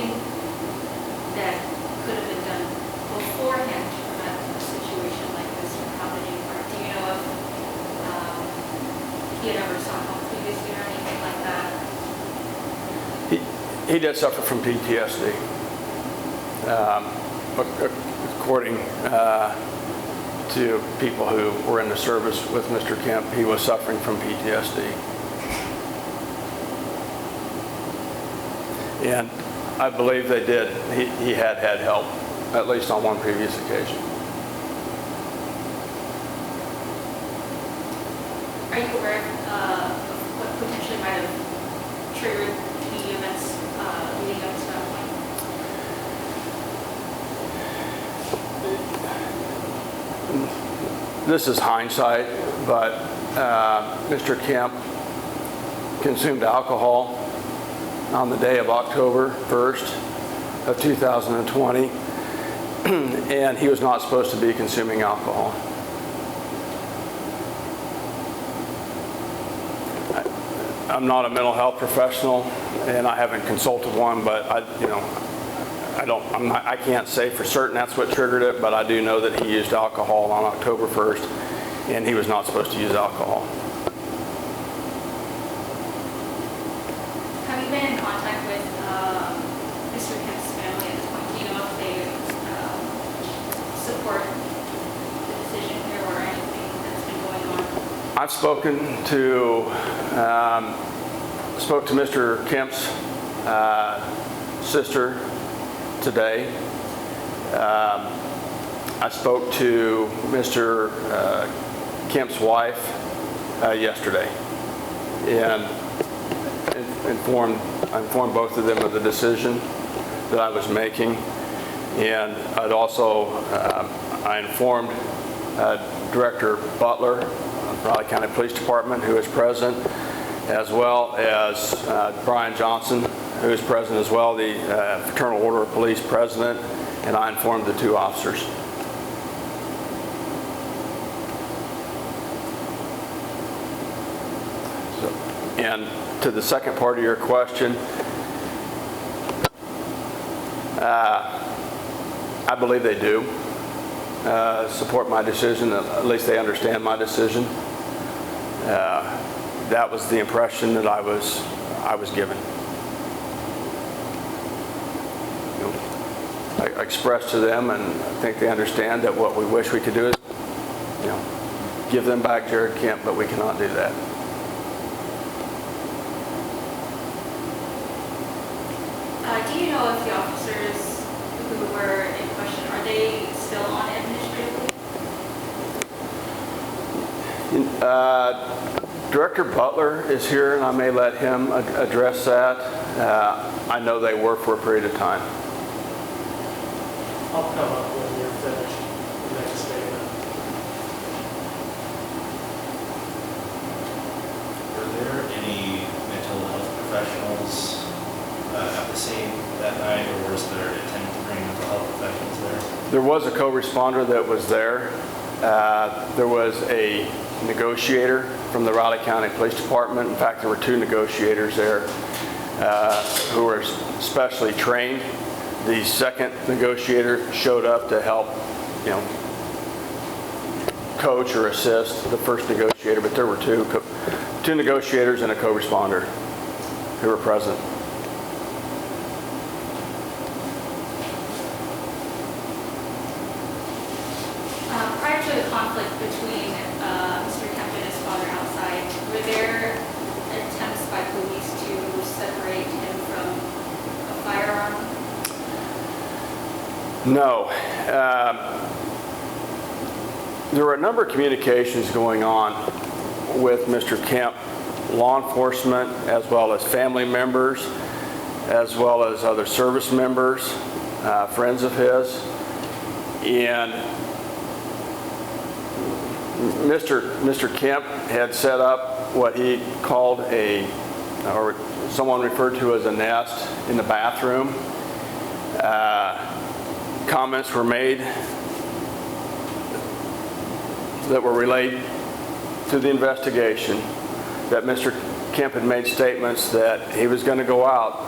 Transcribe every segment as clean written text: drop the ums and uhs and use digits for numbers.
anything that could have been done beforehand to prevent a situation like this from happening? Or do you know if he had ever sought help previously or anything like that? He did suffer from PTSD. According to people who were in the service with Mr. Kemp, he was suffering from PTSD. And I believe they did. He had help, at least on one previous occasion. Are you aware of what potentially might have triggered the events leading up to that point? This is hindsight, but Mr. Kemp consumed alcohol on the day of October 1st of 2020, and he was not supposed to be consuming alcohol. I'm not a mental health professional, and I haven't consulted one, but I can't say for certain that's what triggered it, but I do know that he used alcohol on October 1st, and he was not supposed to use alcohol. Have you been in contact with Mr. Kemp's family at this point? Do you know if they support the decision here or anything that's been going on? I've spoke to Mr. Kemp's sister today. I spoke to Mr. Kemp's wife yesterday, and informed both of them of the decision that I was making. And I informed Director Butler of Raleigh County Police Department, who is present, as well as Brian Johnson, who is present as well, the Fraternal Order of Police president, and I informed the two officers. And to the second part of your question, I believe they do support my decision. At least they understand my decision. That was the impression that I was given. I expressed to them, and I think they understand that what we wish we could do is, give them back Jared Kemp, but we cannot do that. Do you know if the officers who were in question, are they still on administrative leave? Director Butler is here, and I may let him address that. I know they were for a period of time. I'll come up when you're finished the next statement. Were there any mental health professionals at the scene that night, or was there an attempt to bring mental health professionals there? There was a co-responder that was there. There was a negotiator from the Raleigh County Police Department. In fact, there were two negotiators there who were specially trained. The second negotiator showed up to help, coach or assist the first negotiator, but there were two negotiators and a co-responder who were present. Prior to the conflict between Mr. Kemp and his father outside, were there attempts by police to separate him from a firearm? No. There were a number of communications going on with Mr. Kemp, law enforcement, as well as family members, as well as other service members, friends of his. And Mr. Kemp had set up what he called or someone referred to as a nest in the bathroom. Comments were made that were relayed to the investigation that Mr. Kemp had made statements that he was going to go out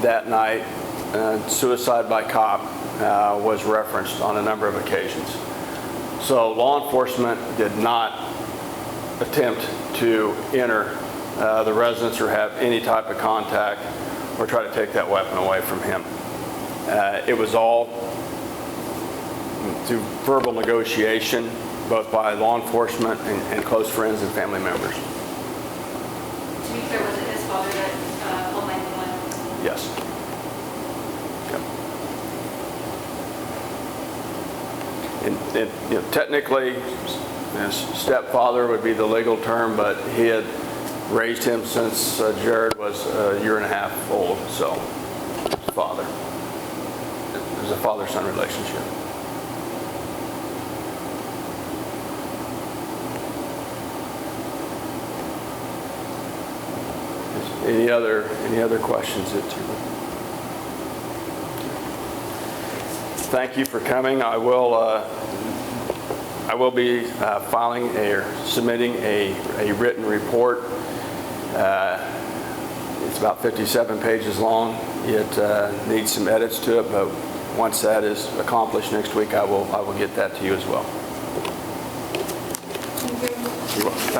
that night suicide by cop was referenced on a number of occasions. So law enforcement did not attempt to enter the residence or have any type of contact or try to take that weapon away from him. It was all through verbal negotiation, both by law enforcement and close friends and family members. To be clear, was it his father that called 911? Yes. Yep. And technically, his stepfather would be the legal term, but he had raised him since Jared was a year and a half old, so his father. It was a father-son relationship. Any other questions that you would? Thank you for coming. I will be filing or submitting a written report. It's about 57 pages long. It needs some edits to it, but once that is accomplished next week, I will get that to you as well. Thank you. You're welcome. Thank you.